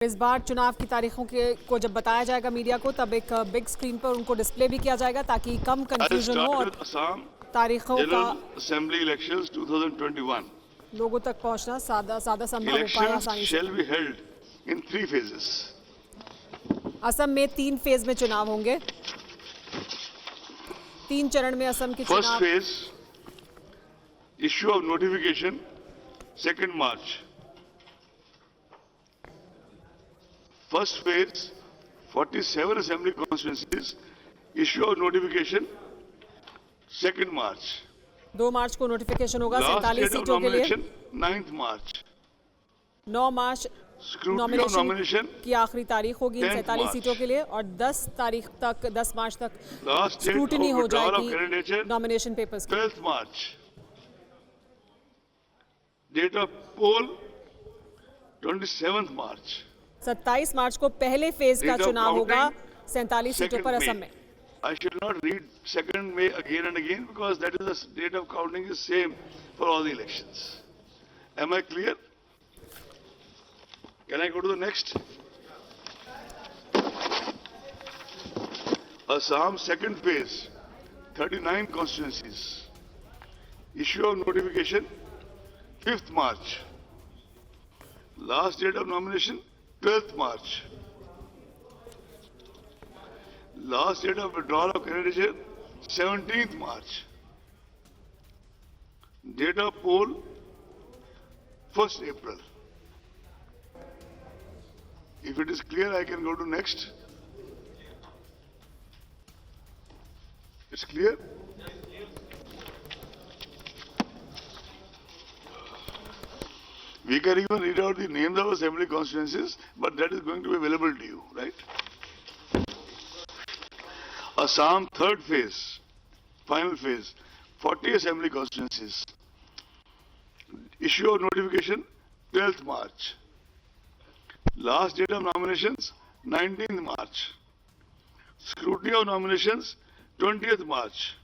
इस बार चुनाव की तारीखों को जब बताया जाएगा मीडिया को, तब एक बिग स्क्रीन पर उनको डिस्प्ले भी किया जाएगा ताकि कम कंफ्यूजन हो और तारीखों का असेंबली इलेक्शंस 2021 लोगों तक पहुंचना सादा संभव हो पाए आसानी से। shall be held in 3 phases. Assam में 3 फेज में चुनाव होंगे। 3 चरण में असम के First चुनाव। phase, issue of notification 2nd March. First phase, 47 assembly constituencies, issue of notification 2nd March. 2 मार्च को नोटिफिकेशन होगा 47 सीटों के लिए। 9th March. 9 मार्च नॉमिनेशन की आखिरी तारीख होगी इन 47 सीटों के लिए और 10 मार्च तक स्क्रूटिनी हो जाएगी नॉमिनेशन पेपर्स की। 12th March. Date of poll 27th March. 27 मार्च को पहले फेज का चुनाव होगा 47 सीटों पर असम में। I should not read 2nd May again and again because that is the date of counting is same for all the elections. Am I clear? Can I go to the next? Assam second phase, 39 constituencies. Issue of notification 5th March. Last date of nomination 12th March. Last date of withdrawal of candidature 17th March. Date of poll 1st April. If it is clear, I can go to next. It's clear? We can even read out the names of assembly constituencies, but that is going to be available to you, right? Assam third phase, final phase, 40 assembly constituencies. Issue of notification 12th March. Last date of nominations 19th March. Scrutiny of nominations 20th March.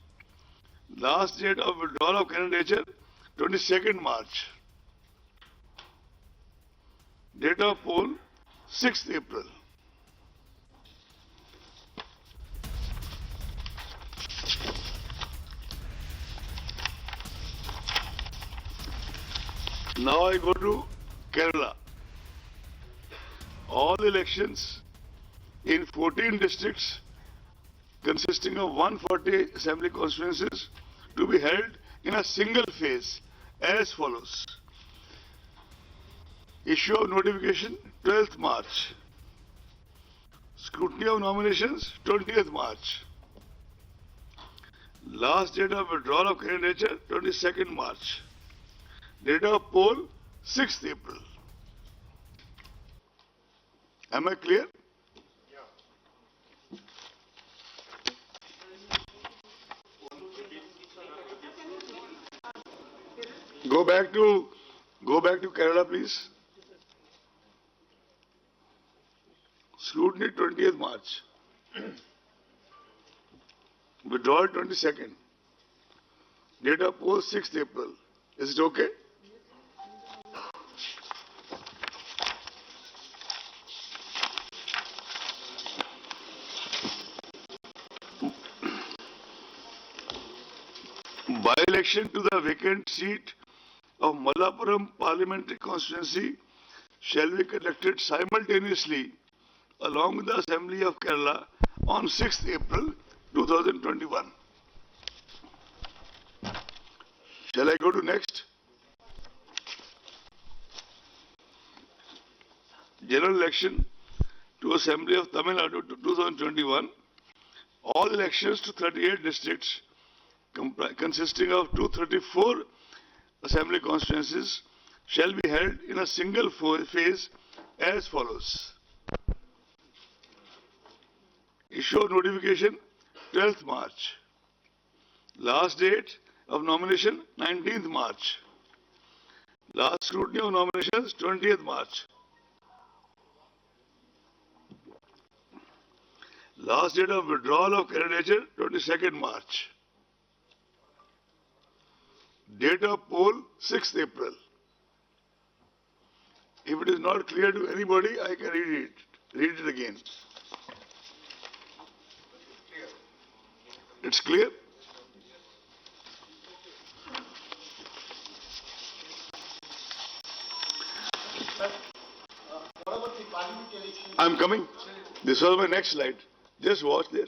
Last date of withdrawal of candidature 22nd March. Date of poll 6th April. Now I go to Kerala. All elections in 14 districts consisting of 140 assembly constituencies to be held in a single phase as follows. Issue of notification 12th March. Scrutiny of nominations 20th March. Last date of withdrawal of candidature 22nd March. Date of poll 6th April. Am I clear? Go back to Kerala, please. Scrutiny 20th March. Withdrawal 22nd. Date of poll 6th April. Is it okay? By-election to the vacant seat of Malappuram Parliamentary Constituency shall be conducted simultaneously along with the Assembly of Kerala on 6th April 2021. Shall I go to next? General election to Assembly of Tamil Nadu 2021. All elections to 38 districts consisting of 234 assembly constituencies shall be held in a single phase as follows. Issue of notification 12th March. Last date of nomination 19th March. Last scrutiny of nominations 20th March. Last date of withdrawal of candidature 22nd March. Date of poll 6th April. If it is not clear to anybody, I can read it again. It's clear? I'm coming. This was my next slide. Just watch there.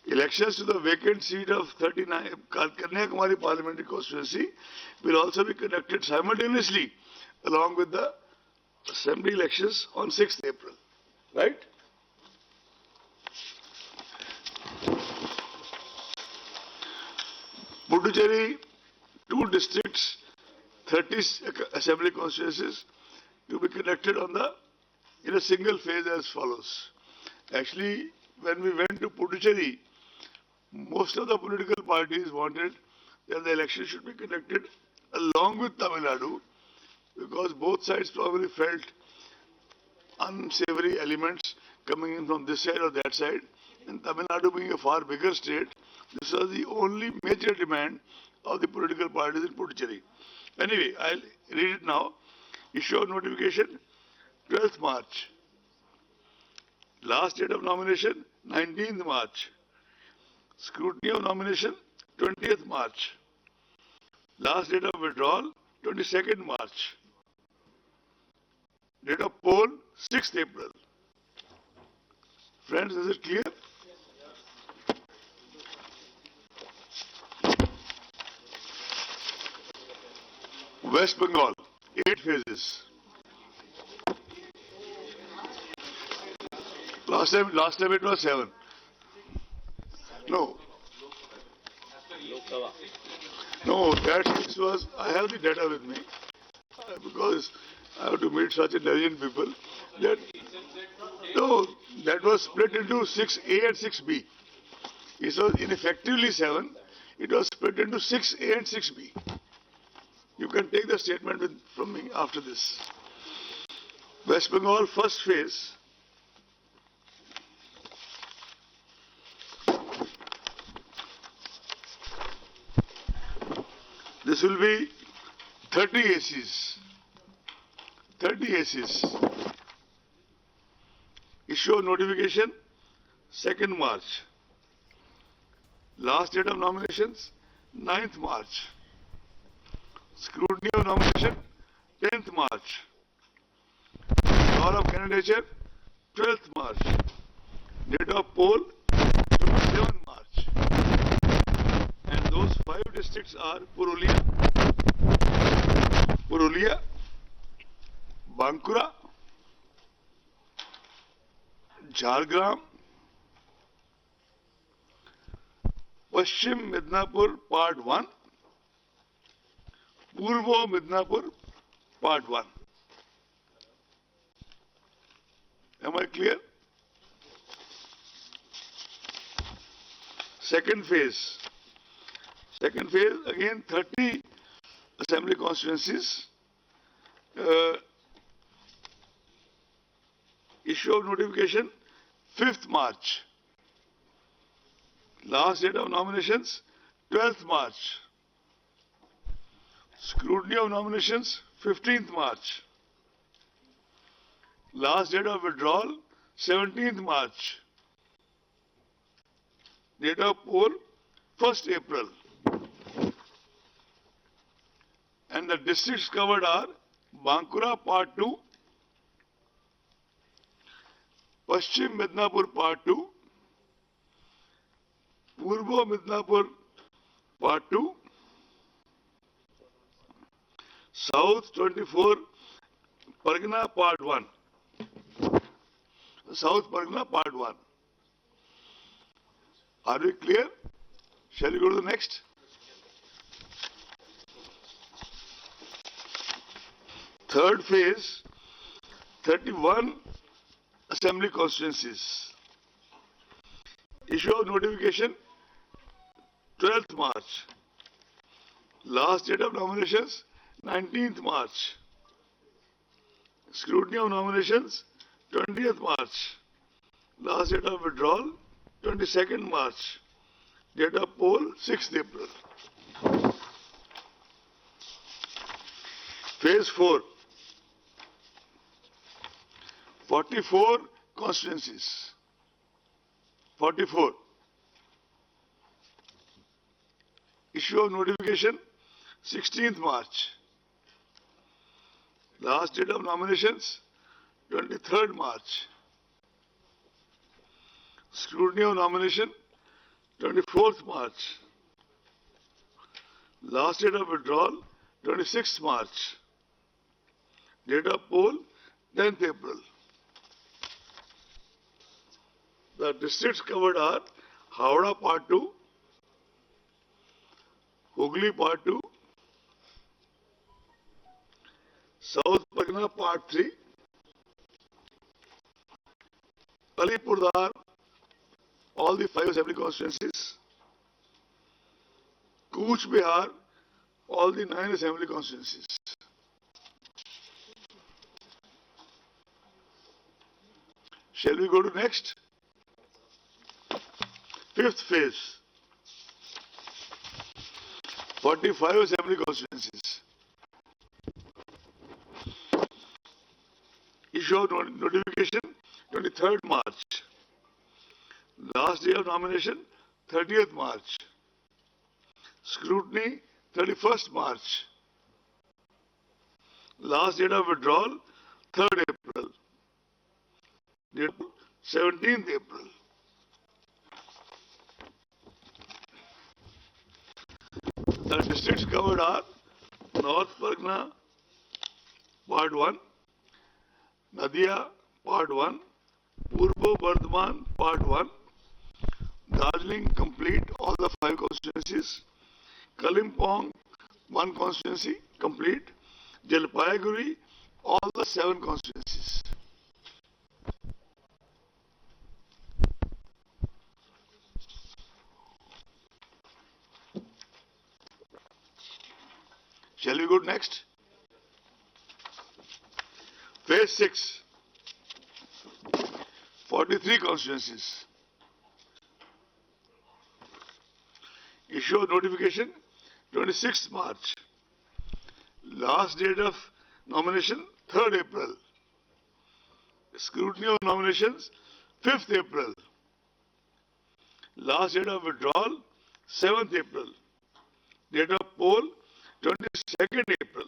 Elections to the vacant seat of 39 Kanyakumari Parliamentary Constituency will also be conducted simultaneously along with the assembly elections on 6th April. Right? Puducherry, 2 districts, 30 assembly constituencies to be conducted in a single phase as follows. Actually, when we went to Puducherry, most of the political parties wanted that the election should be conducted along with Tamil Nadu, because both sides probably felt unsavory elements coming in from this side or that side, and Tamil Nadu being a far bigger state, this was the only major demand of the political parties in Puducherry. Anyway, I'll read it now. Issue of notification, 12th March. Last date of nomination, 19th March. Scrutiny of nomination, 20th March. Last date of withdrawal, 22nd March. Date of poll, 6th April. Friends, is it clear? West Bengal, 8 phases. Last time it was 7. No, that was, I have the data with me, because I have to meet such intelligent people. That was split into 6A and 6B. It was ineffectively 7. It was split into 6A and 6B. You can take the statement from me after this. West Bengal first phase. This will be 30 ACs. 30 ACs. Issue of notification, 2nd March. Last date of nominations, 9th March. Scrutiny of nomination, 10th March. Withdrawal of candidature, 12th March. Date of poll, 27th March. And those 5 districts are Purulia, Bankura, Jhargram, Paschim Midnapur Part 1, Purvo Midnapur Part 1. Am I clear? Second phase, again 30 assembly constituencies. Issue of notification, 5th March. Last date of nominations, 12th March. Scrutiny of nominations, 15th March. Last date of withdrawal, 17th March. Date of poll, 1st April. And the districts covered are Bankura Part 2, Paschim Midnapur Part 2, Purvo Midnapur Part 2, South 24 Pargana Part 1. South Pargana Part 1. Are we clear? Shall we go to the next? Third phase, 31 assembly constituencies. Issue of notification, 12th March. Last date of nominations, 19th March. Scrutiny of nominations, 20th March. Last date of withdrawal, 22nd March. Date of poll, 6th April. Phase 4, 44 constituencies. 44. Issue of notification 16th March. Last date of nominations 23rd March. Scrutiny of nomination 24th March. Last date of withdrawal 26th March. Date of poll 10th April. The districts covered are Howrah Part 2, Hooghly Part 2, South Pargana Part 3, Alipurdar, all the 5 assembly constituencies, Cooch Behar, all the 9 assembly constituencies. Shall we go to next? 5th phase. 45 assembly constituencies. Issue of notification 23rd March. Last day of nomination 30th March. Scrutiny 31st March. Last date of withdrawal 3rd April. Date 17th April. The districts covered are North Pargana Part 1, Nadia Part 1, Purbo Bardhaman Part 1, Darjeeling complete all the 5 constituencies, Kalimpong 1 constituency complete, Jalpaiguri all the 7 constituencies. Shall we go next? Phase 6. 43 constituencies. Issue of notification 26th March. Last date of nomination 3rd April. Scrutiny of nominations 5th April. Last date of withdrawal 7th April. Date of poll 22nd April.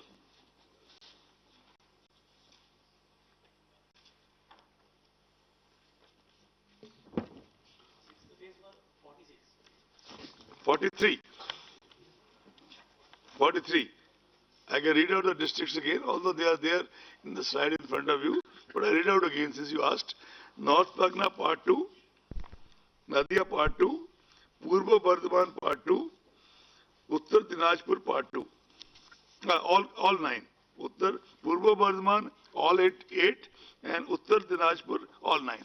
Phase 43. I can read out the districts again, although they are there in the slide in front of you. But I read out again since you asked. North Pargana Part 2, Nadia Part 2, Purbo Bardhaman Part 2, Uttar Dinajpur Part 2. All 9. Uttar Purbo Bardhaman all 8, and Uttar Dinajpur all 9.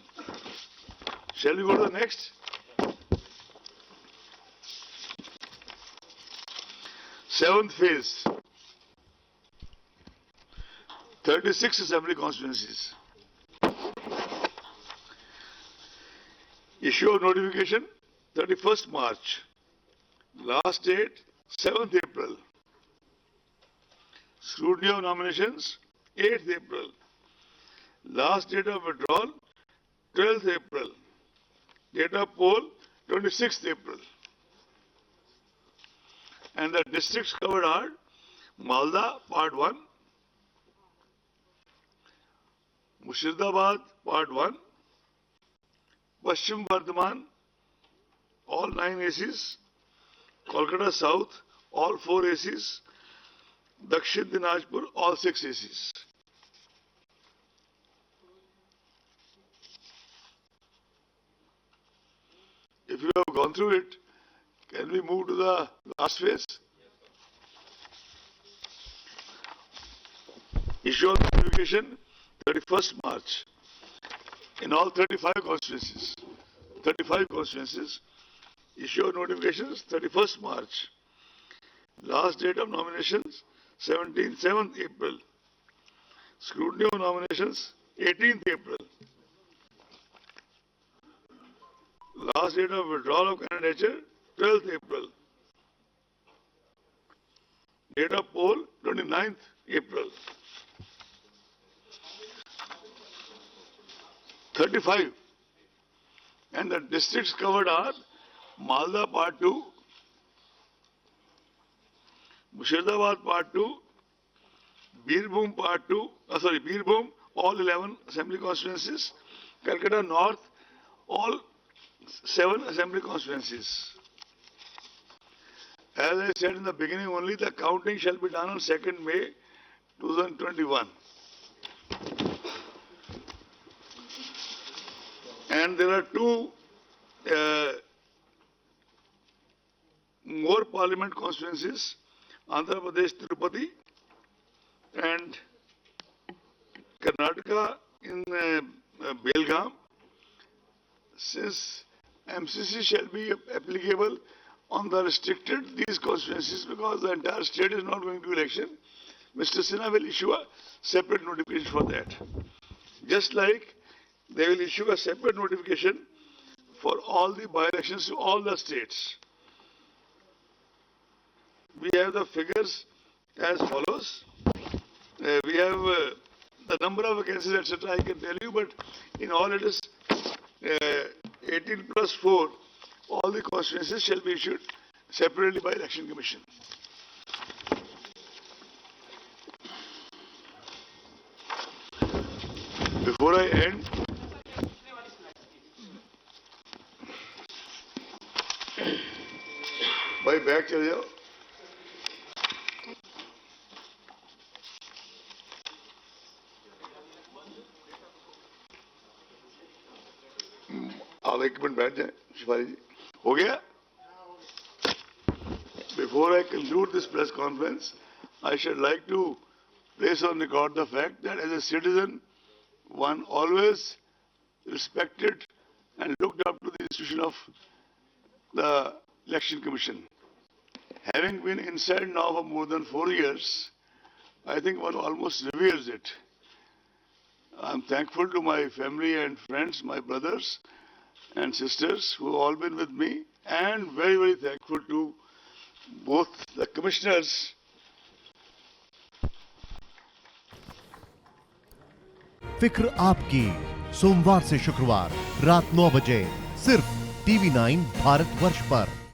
Shall we go to the next? 7th phase. 36 assembly constituencies. Issue of notification 31st March. Last date 7th April. Scrutiny of nominations 8th April. Last date of withdrawal 12th April. Date of poll 26th April. And the districts covered are Malda Part 1, Murshidabad Part 1, Paschim Bardhaman all 9 ACs, Kolkata South all 4 ACs, Dakshin Dinajpur all 6 ACs. If you have gone through it, can we move to the last phase? Issue of notification 31st March in all 35 constituencies. 35 constituencies. Issue of notifications 31st March. Last date of nominations 7th April. Scrutiny of nominations 18th April. Last date of withdrawal of candidature 12th April. Date of poll 29th April. 35. And the districts covered are Malda Part 2, Mushidabad Part 2, Birbhum Part 2, Birbhum, all 11 assembly constituencies, Calcutta North, all 7 assembly constituencies. As I said in the beginning only, the counting shall be done on 2nd May 2021. And there are 2 more parliament constituencies, Andhra Pradesh, Tirupati, and Karnataka in Belgaum. Since MCC shall be applicable on the restricted these constituencies because the entire state is not going to election, Mr. Sinha will issue a separate notification for that. Just like they will issue a separate notification for all the by-elections to all the states. We have the figures as follows. We have the number of vacancies, etc. I can tell you, but in all it is 18 plus 4. All the constituencies shall be issued separately by Election Commission. Before I end, भाई bag चले जाओ. आप 1 minute बैठ जाए शिफाली जी. हो गया? Before I conclude this press conference, I should like to place on record the fact that as a citizen, one always respected and looked up to the institution of the Election Commission. Having been inside now for more than 4 years, I think one almost reveres it. I'm thankful to my family and friends, my brothers and sisters who have all been with me, and very, very thankful to both the commissioners. फिक्र आपकी, सोमवार से शुक्रवार रात 9 बजे सिर्फ TV9 Bharatvarsh पर।